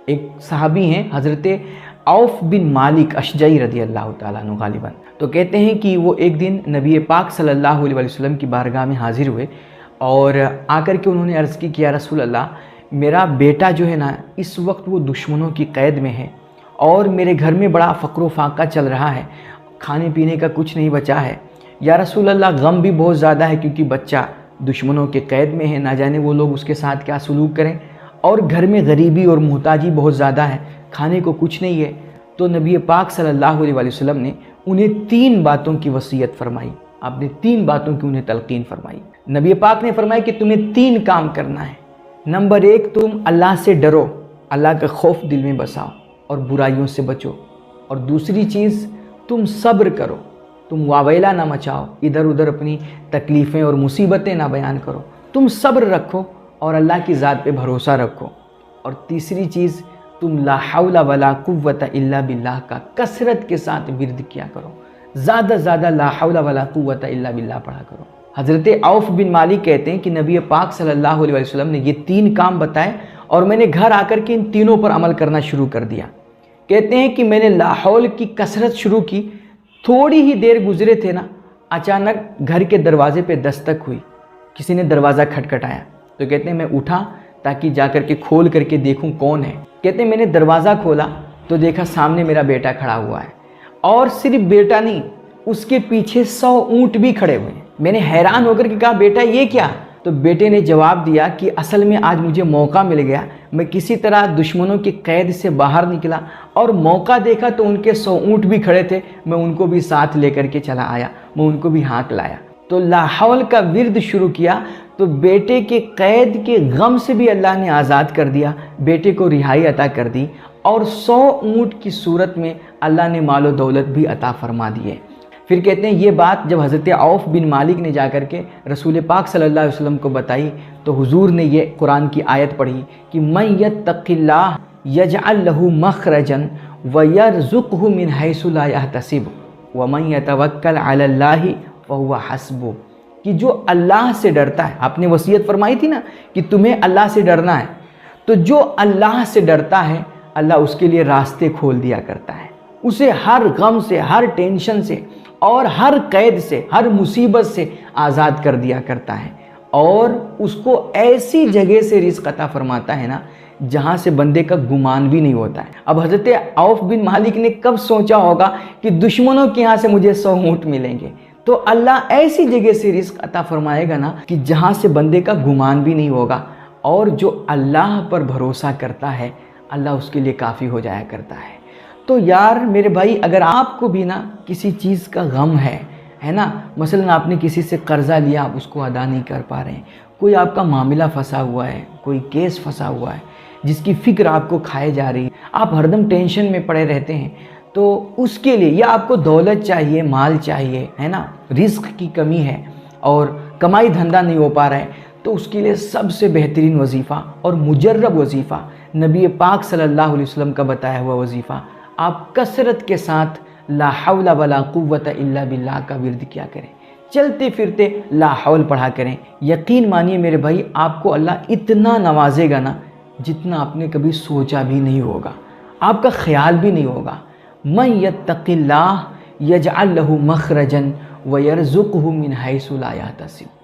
ایک صحابی ہیں حضرت عوف بن مالک اشجعی رضی اللہ تعالیٰ عنہ غالباً، تو کہتے ہیں کہ وہ ایک دن نبی پاک صلی اللہ علیہ وسلم کی بارگاہ میں حاضر ہوئے اور آ کر کے انہوں نے عرض کی کہ یا رسول اللہ، میرا بیٹا جو ہے نا اس وقت وہ دشمنوں کی قید میں ہے اور میرے گھر میں بڑا فقر و فاقہ چل رہا ہے، کھانے پینے کا کچھ نہیں بچا ہے۔ یا رسول اللہ، غم بھی بہت زیادہ ہے کیونکہ بچہ دشمنوں کے قید میں ہے، نہ جانے وہ لوگ اس کے ساتھ کیا سلوک کریں، اور گھر میں غریبی اور محتاجی بہت زیادہ ہے، کھانے کو کچھ نہیں ہے۔ تو نبی پاک صلی اللہ علیہ وسلم نے انہیں 3 باتوں کی وصیت فرمائی، آپ نے 3 باتوں کی انہیں تلقین فرمائی۔ نبی پاک نے فرمایا کہ تمہیں 3 کام کرنا ہے۔ نمبر 1، تم اللہ سے ڈرو، اللہ کا خوف دل میں بساؤ اور برائیوں سے بچو۔ اور دوسری چیز، تم صبر کرو، تم واویلا نہ مچاؤ، ادھر ادھر اپنی تکلیفیں اور مصیبتیں نہ بیان کرو، تم صبر رکھو اور اللہ کی ذات پہ بھروسہ رکھو۔ اور تیسری چیز، تم لا حول ولا قوت الا باللہ کا کثرت کے ساتھ ورد کیا کرو، زیادہ زیادہ لا حول ولا قوت الا باللہ پڑھا کرو۔ حضرت عوف بن مالک کہتے ہیں کہ نبی پاک صلی اللہ علیہ وسلم نے یہ 3 کام بتائے اور میں نے گھر آ کر کے ان تینوں پر عمل کرنا شروع کر دیا۔ کہتے ہیں کہ میں نے لا حول کی کثرت شروع کی، تھوڑی ہی دیر گزرے تھے نا، اچانک گھر کے دروازے پہ دستک ہوئی، کسی نے دروازہ کھٹکھٹایا، تو کہتے ہیں میں اٹھا تاکہ جا کر کے کھول کر کے دیکھوں کون ہے۔ کہتے ہیں میں نے دروازہ کھولا تو دیکھا سامنے میرا بیٹا کھڑا ہوا ہے، اور صرف بیٹا نہیں، اس کے پیچھے 100 اونٹ بھی کھڑے ہوئے ہیں۔ میں نے حیران ہو کر کے کہا بیٹا یہ کیا؟ تو بیٹے نے جواب دیا کہ اصل میں آج مجھے موقع مل گیا، میں کسی طرح دشمنوں کی قید سے باہر نکلا اور موقع دیکھا تو ان کے 100 اونٹ بھی کھڑے تھے، میں ان کو بھی ساتھ لے کر کے چلا آیا، میں ان کو بھی ہانک لایا۔ تو لا حول کا ورد شروع کیا تو بیٹے کے قید کے غم سے بھی اللہ نے آزاد کر دیا، بیٹے کو رہائی عطا کر دی، اور 100 اونٹ کی صورت میں اللہ نے مال و دولت بھی عطا فرما دیے۔ پھر کہتے ہیں یہ بات جب حضرت عوف بن مالک نے جا کر کے رسول پاک صلی اللہ علیہ وسلم کو بتائی تو حضور نے یہ قرآن کی آیت پڑھی کہ من یتق اللہ یجعل لہ مخرجا ویرزقہ من حیث لا یحتسب ومن یتوکل علی اللہ فہو حسبہ، کہ جو اللہ سے ڈرتا ہے، آپ نے وصیت فرمائی تھی نا کہ تمہیں اللہ سے ڈرنا ہے، تو جو اللہ سے ڈرتا ہے اللہ اس کے لیے راستے کھول دیا کرتا ہے، اسے ہر غم سے، ہر ٹینشن سے اور ہر قید سے، ہر مصیبت سے آزاد کر دیا کرتا ہے، اور اس کو ایسی جگہ سے رزق عطا فرماتا ہے نا جہاں سے بندے کا گمان بھی نہیں ہوتا ہے۔ اب حضرت عوف بن مالک نے کب سوچا ہوگا کہ دشمنوں کے یہاں سے مجھے 100 اونٹ ملیں گے، تو اللہ ایسی جگہ سے رزق عطا فرمائے گا نا کہ جہاں سے بندے کا گمان بھی نہیں ہوگا، اور جو اللہ پر بھروسہ کرتا ہے اللہ اس کے لیے کافی ہو جایا کرتا ہے۔ تو یار میرے بھائی، اگر آپ کو بھی نا کسی چیز کا غم ہے نا، مثلا آپ نے کسی سے قرضہ لیا، آپ اس کو ادا نہیں کر پا رہے ہیں، کوئی آپ کا معاملہ پھنسا ہوا ہے، کوئی کیس پھنسا ہوا ہے جس کی فکر آپ کو کھائے جا رہی ہے، آپ ہر دم ٹینشن میں پڑے رہتے ہیں، تو اس کے لیے یا آپ کو دولت چاہیے، مال چاہیے، ہے نا، رزق کی کمی ہے اور کمائی دھندا نہیں ہو پا رہا ہے، تو اس کے لیے سب سے بہترین وظیفہ اور مجرب وظیفہ نبی پاک صلی اللہ علیہ وسلم کا بتایا ہوا وظیفہ، آپ کثرت کے ساتھ لا حول ولا قوت الا باللہ کا ورد کیا کریں، چلتے پھرتے لا حول پڑھا کریں۔ یقین مانیے میرے بھائی، آپ کو اللہ اتنا نوازے گا نا جتنا آپ نے کبھی سوچا بھی نہیں ہوگا، آپ کا خیال بھی نہیں ہوگا۔ من یتق اللہ یجعل لہ مخرجا ویرزقہ من حیث لا یحتسب۔